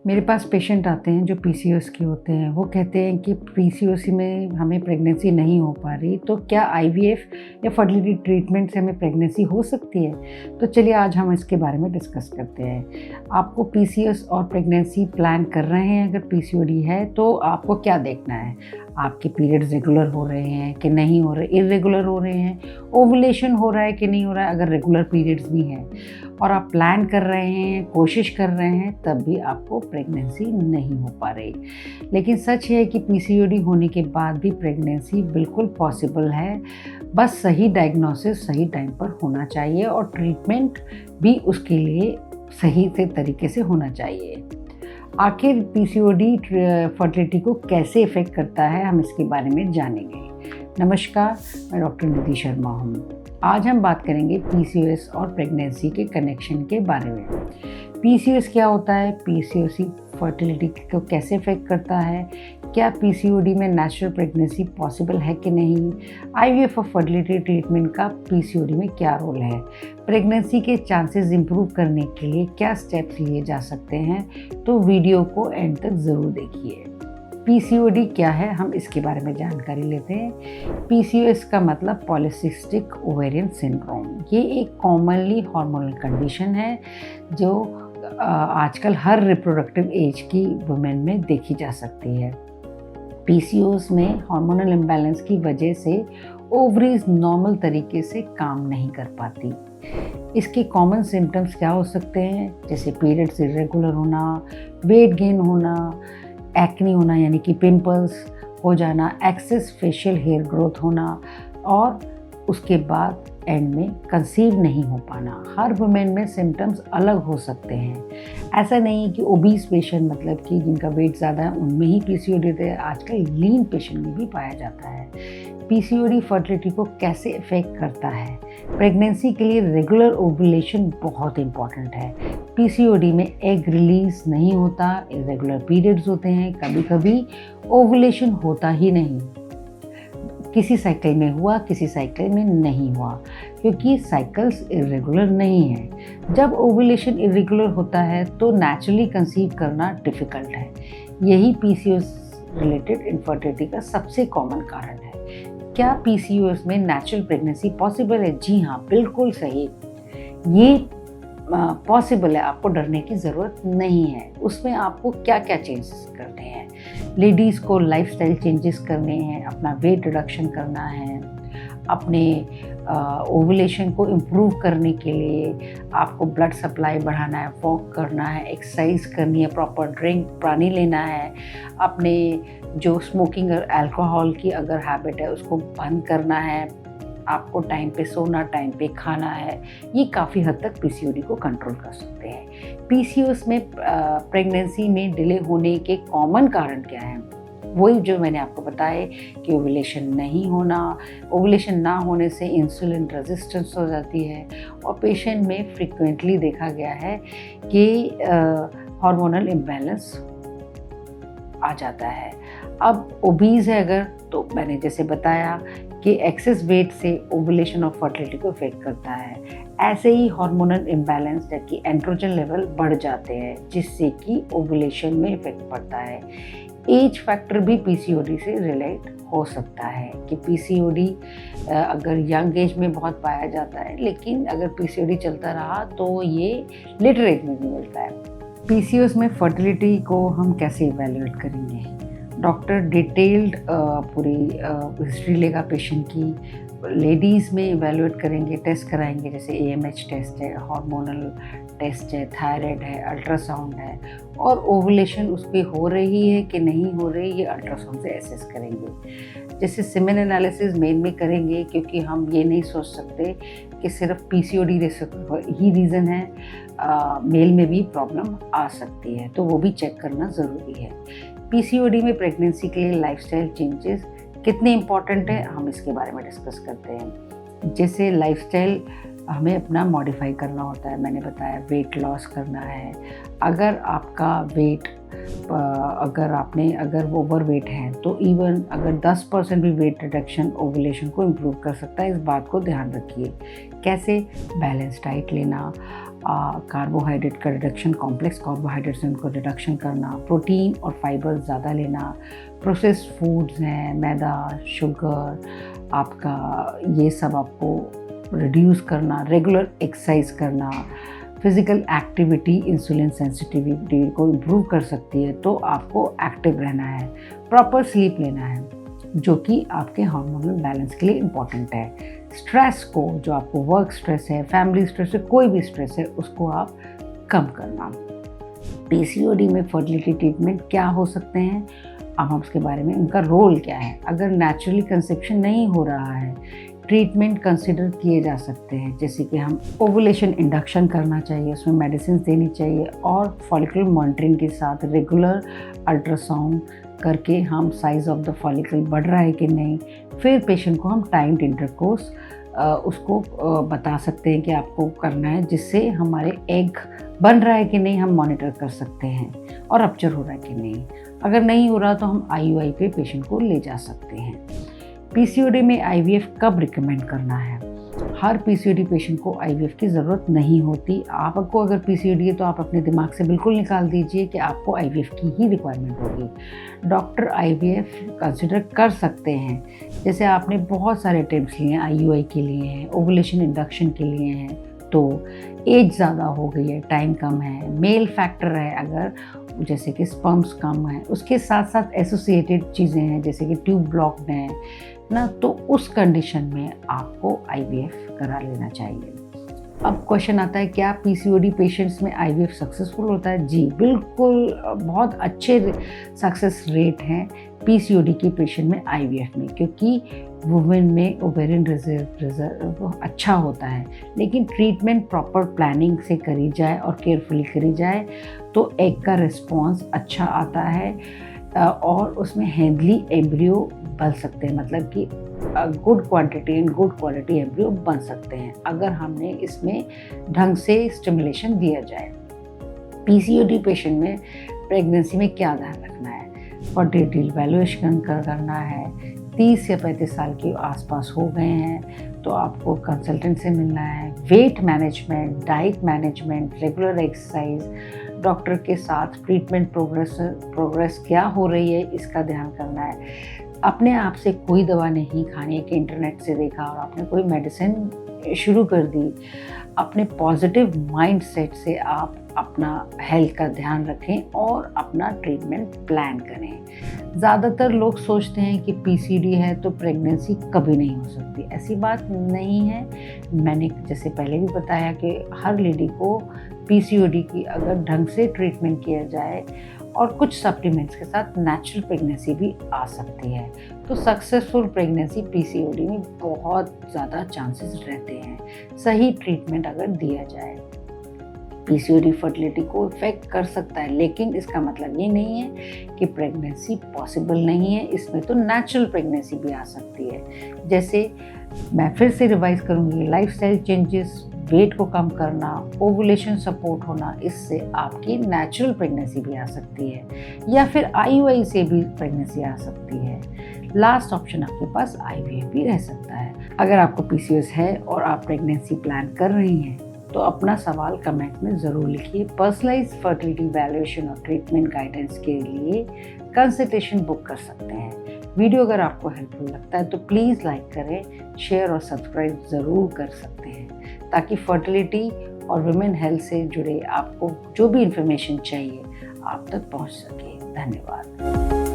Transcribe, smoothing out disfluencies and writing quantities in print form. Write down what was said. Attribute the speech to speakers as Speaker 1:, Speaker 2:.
Speaker 1: मेरे पास पेशेंट आते हैं जो पीसीओएस के होते हैं। वो कहते हैं कि पीसीओएस में हमें प्रेगनेंसी नहीं हो पा रही, तो क्या आईवीएफ या फर्टिलिटी ट्रीटमेंट से हमें प्रेगनेंसी हो सकती है? तो चलिए आज हम इसके बारे में डिस्कस करते हैं। आपको पीसीओएस और प्रेगनेंसी प्लान कर रहे हैं, अगर पीसीओडी है तो आपको क्या देखना है? आपके पीरियड्स रेगुलर हो रहे हैं कि नहीं हो रहे, इर्रेगुलर हो रहे हैं, ओवुलेशन हो रहा है कि नहीं हो रहा है। अगर रेगुलर पीरियड्स भी हैं और आप प्लान कर रहे हैं, कोशिश कर रहे हैं, तब भी आपको प्रेगनेंसी नहीं हो पा रही। लेकिन सच है कि पीसीओडी होने के बाद भी प्रेगनेंसी बिल्कुल पॉसिबल है। बस सही डायग्नोसिस सही टाइम पर होना चाहिए और ट्रीटमेंट भी उसके लिए सही से तरीके से होना चाहिए। आखिर पीसीओडी फर्टिलिटी को कैसे इफ़ेक्ट करता है, हम इसके बारे में जानेंगे। नमस्कार, मैं डॉक्टर निधि शर्मा हूँ। आज हम बात करेंगे पीसीओएस और प्रेगनेंसी के कनेक्शन के बारे में। पीसीओएस क्या होता है, पीसीओएस फर्टिलिटी को कैसे इफेक्ट करता है, क्या पीसीओडी में नेचुरल प्रेगनेंसी पॉसिबल है कि नहीं, आईवीएफ और फर्टिलिटी ट्रीटमेंट का पीसीओडी में क्या रोल है, प्रेगनेंसी के चांसेस इंप्रूव करने के लिए क्या स्टेप्स लिए जा सकते हैं। तो वीडियो को एंड तक ज़रूर देखिए। पीसीओडी क्या है, हम इसके बारे में जानकारी लेते हैं। पीसीओएस का मतलब पॉलीसिस्टिक ओवेरियन सिंड्रोम। ये एक कॉमनली हार्मोनल कंडीशन है जो आजकल हर रिप्रोडक्टिव एज की वुमेन में देखी जा सकती है। पीसीओएस में हार्मोनल इम्बैलेंस की वजह से ओवरीज नॉर्मल तरीके से काम नहीं कर पाती। इसके कॉमन सिम्टम्स क्या हो सकते हैं, जैसे पीरियड्स इरेगुलर होना, वेट गेन होना, एक्ने होना यानी कि पिंपल्स हो जाना, एक्सेस फेशियल हेयर ग्रोथ होना और उसके बाद एंड में कंसीव नहीं हो पाना। हर वुमेन में सिम्टम्स अलग हो सकते हैं। ऐसा नहीं कि ओबीस पेशेंट, मतलब कि जिनका वेट ज़्यादा है, उनमें ही पीसीओडी है। आजकल लीन पेशेंट में भी पाया जाता है। पीसीओडी फर्टिलिटी को कैसे इफेक्ट करता है? प्रेगनेंसी के लिए रेगुलर ओवुलेशन बहुत इंपॉर्टेंट है। पीसीओडी में एग रिलीज नहीं होता, इरेगुलर पीरियड्स होते हैं, कभी कभी ओवुलेशन होता ही नहीं। किसी साइकिल में हुआ, किसी साइकिल में नहीं हुआ, क्योंकि साइकिल्स इरेगुलर नहीं है। जब ओवुलेशन इरेगुलर होता है तो नेचुरली कंसीव करना डिफ़िकल्ट है। यही पीसीओएस रिलेटेड इनफर्टिलिटी का सबसे कॉमन कारण है। क्या पीसीओएस में नेचुरल प्रेगनेंसी पॉसिबल है? जी हाँ, बिल्कुल सही। ये पॉसिबल है, आपको डरने की ज़रूरत नहीं है। उसमें आपको क्या क्या चेंजेस करने हैं? लेडीज़ को लाइफस्टाइल चेंजेस करने हैं, अपना वेट रिडक्शन करना है, अपने ओवुलेशन को इम्प्रूव करने के लिए आपको ब्लड सप्लाई बढ़ाना है, वॉक करना है, एक्सरसाइज करनी है, प्रॉपर ड्रिंक पानी लेना है, अपने जो स्मोकिंग और अल्कोहल की अगर हैबिट है उसको बंद करना है, आपको टाइम पे सोना, टाइम पे खाना है। ये काफ़ी हद तक पीसीओडी को कंट्रोल कर सकते हैं। पीसीओएस में प्रेगनेंसी में डिले होने के कॉमन कारण क्या हैं? वही जो मैंने आपको बताया कि ओवुलेशन नहीं होना, ओवुलेशन ना होने से इंसुलिन रेजिस्टेंस हो जाती है और पेशेंट में फ्रीक्वेंटली देखा गया है कि हार्मोनल इम्बैलेंस आ जाता है। अब ओबीज है अगर, तो मैंने जैसे बताया कि एक्सेस वेट से ओवुलेशन और फर्टिलिटी को इफेक्ट करता है। ऐसे ही हार्मोनल इम्बैलेंस जबकि एंड्रोजन लेवल बढ़ जाते हैं, जिससे कि ओवुलेशन में इफेक्ट पड़ता है। एज फैक्टर भी पीसीओडी से रिलेट हो सकता है कि पीसीओडी अगर यंग एज में बहुत पाया जाता है, लेकिन अगर पीसीओडी चलता रहा तो ये लेटर एज में भी मिलता है। पीसीओएस में फर्टिलिटी को हम कैसे इवैल्यूएट करेंगे? डॉक्टर डिटेल्ड पूरी हिस्ट्री लेगा पेशेंट की। लेडीज़ में इवैल्यूएट करेंगे, टेस्ट कराएंगे, जैसे एएमएच टेस्ट है, हार्मोनल टेस्ट है, थायराइड है, अल्ट्रासाउंड है, और ओवुलेशन उस पर हो रही है कि नहीं हो रही, ये अल्ट्रासाउंड से एसेस करेंगे। जैसे सीमेन एनालिसिस मेल में करेंगे, क्योंकि हम ये नहीं सोच सकते कि सिर्फ पीसीओडी ही रीज़न है, मेल में भी प्रॉब्लम आ सकती है, तो वो भी चेक करना ज़रूरी है। पीसीओडी में प्रेगनेंसी के लिए लाइफस्टाइल चेंजेस कितने इम्पॉर्टेंट है, हम इसके बारे में डिस्कस करते हैं। जैसे लाइफस्टाइल हमें अपना मॉडिफाई करना होता है, मैंने बताया वेट लॉस करना है। अगर आपका वेट अगर वो ओवर वेट है तो इवन अगर 10% भी वेट रिडक्शन ओवुलेशन को इम्प्रूव कर सकता है। इस बात को ध्यान रखिए। कैसे? बैलेंस डाइट लेना, कार्बोहाइड्रेट का रिडक्शन, कॉम्प्लेक्स कार्बोहाइड्रेट से उनको रिडक्शन करना, प्रोटीन और फाइबर ज़्यादा लेना, प्रोसेस्ड फूड्स हैं, मैदा, शुगर, आपका ये सब आपको रिड्यूस करना, रेगुलर एक्सरसाइज करना, फिज़िकल एक्टिविटी इंसुलिन सेंसिटिविटी को इम्प्रूव कर सकती है, तो आपको एक्टिव रहना है, प्रॉपर स्लीप लेना है, जो कि आपके हार्मोनल बैलेंस के लिए इम्पॉर्टेंट है। स्ट्रेस को, जो आपको वर्क स्ट्रेस है, फैमिली स्ट्रेस है, कोई भी स्ट्रेस है, उसको आप कम करना। पीसीओडी में फर्टिलिटी ट्रीटमेंट क्या हो सकते हैं, अब हम उसके बारे में, उनका रोल क्या है। अगर नेचुरली कंसेप्शन नहीं हो रहा है, ट्रीटमेंट कंसिडर किए जा सकते हैं, जैसे कि हम ओवुलेशन इंडक्शन करना चाहिए, उसमें मेडिसिन देनी चाहिए, और फॉलिकुलर मॉनिटरिंग के साथ रेगुलर अल्ट्रासाउंड करके हम साइज़ ऑफ द फॉलिकल बढ़ रहा है कि नहीं, फिर पेशेंट को हम टाइम्ड इंटरकोर्स उसको बता सकते हैं कि आपको करना है, जिससे हमारे एग बन रहा है कि नहीं हम मॉनिटर कर सकते हैं, और रप्चर हो रहा है कि नहीं। अगर नहीं हो रहा तो हम IUI पे पेशेंट को ले जा सकते हैं। पीसीओडी में IVF कब रिकमेंड करना है? हर पीसीओडी पेशेंट को IVF की ज़रूरत नहीं होती। आपको अगर पीसीओडी है तो आप अपने दिमाग से बिल्कुल निकाल दीजिए कि आपको IVF की ही रिक्वायरमेंट होगी। डॉक्टर IVF कंसिडर कर सकते हैं, जैसे आपने बहुत सारे अटेम्प्ट्स लिए हैं, IUI के लिए हैं, ओवुलेशन इंडक्शन के लिए हैं, तो एज ज़्यादा हो गई है, टाइम कम है, मेल फैक्टर है, अगर जैसे कि स्पर्म्स कम है, उसके साथ साथ एसोसिएटेड चीज़ें हैं जैसे कि ट्यूब ब्लॉक्ड हैं ना, तो उस कंडीशन में आपको IVF करा लेना चाहिए। अब क्वेश्चन आता है, क्या पीसीओडी पेशेंट्स में IVF सक्सेसफुल होता है? जी बिल्कुल, बहुत अच्छे सक्सेस रेट हैं पीसीओडी के पेशेंट में IVF में, क्योंकि वुमेन में ओवेरियन रिजर्व अच्छा होता है, लेकिन ट्रीटमेंट प्रॉपर प्लानिंग से करी जाए और केयरफुली करी जाए तो एग का रिस्पॉन्स अच्छा आता है, और उसमें हेल्दी एम्ब्रियो बन सकते हैं, मतलब कि good quantity and good quality embryo बन सकते हैं, अगर हमने इसमें ढंग से स्टिमुलेशन दिया जाए। पीसीओडी पेशेंट में प्रेगनेंसी में क्या ध्यान रखना है? फर्टिलिटी इवैल्यूएशन करना है। 30 या 35 साल के आसपास हो गए हैं तो आपको कंसल्टेंट से मिलना है। Weight management, diet management, regular exercise, doctor के साथ ट्रीटमेंट प्रोग्रेस क्या हो रही है, इसका ध्यान करना है। अपने आप से कोई दवा नहीं खानी है कि इंटरनेट से देखा और आपने कोई मेडिसिन शुरू कर दी। अपने पॉजिटिव माइंड सेट से आप अपना हेल्थ का ध्यान रखें और अपना ट्रीटमेंट प्लान करें। ज़्यादातर लोग सोचते हैं कि पीसीडी है तो प्रेगनेंसी कभी नहीं हो सकती, ऐसी बात नहीं है। मैंने जैसे पहले भी बताया कि हर लेडी को पीसीओडी की अगर ढंग से ट्रीटमेंट किया जाए और कुछ सप्लीमेंट्स के साथ नेचुरल प्रेगनेंसी भी आ सकती है, तो सक्सेसफुल प्रेगनेंसी पीसीओडी में बहुत ज़्यादा चांसेस रहते हैं, सही ट्रीटमेंट अगर दिया जाए। पीसीओडी फर्टिलिटी को इफेक्ट कर सकता है, लेकिन इसका मतलब ये नहीं है कि प्रेगनेंसी पॉसिबल नहीं है। इसमें तो नेचुरल प्रेगनेंसी भी आ सकती है। जैसे मैं फिर से रिवाइज करूँगी, लाइफस्टाइल चेंजेस, वेट को कम करना, ओवुलेशन सपोर्ट होना, इससे आपकी नेचुरल प्रेगनेंसी भी आ सकती है, या फिर IUI से भी प्रेगनेंसी आ सकती है। लास्ट ऑप्शन आपके पास IVF भी रह सकता है। अगर आपको PCOS है और आप प्रेगनेंसी प्लान कर रही हैं तो अपना सवाल कमेंट में ज़रूर लिखिए। पर्सनलाइज्ड फर्टिलिटी इवैल्यूएशन और ट्रीटमेंट गाइडेंस के लिए कंसल्टेशन बुक कर सकते हैं। वीडियो अगर आपको हेल्पफुल लगता है तो प्लीज़ लाइक करें, शेयर और सब्सक्राइब ज़रूर कर सकते हैं, ताकि फर्टिलिटी और वुमेन हेल्थ से जुड़े आपको जो भी इंफॉर्मेशन चाहिए आप तक पहुंच सके। धन्यवाद।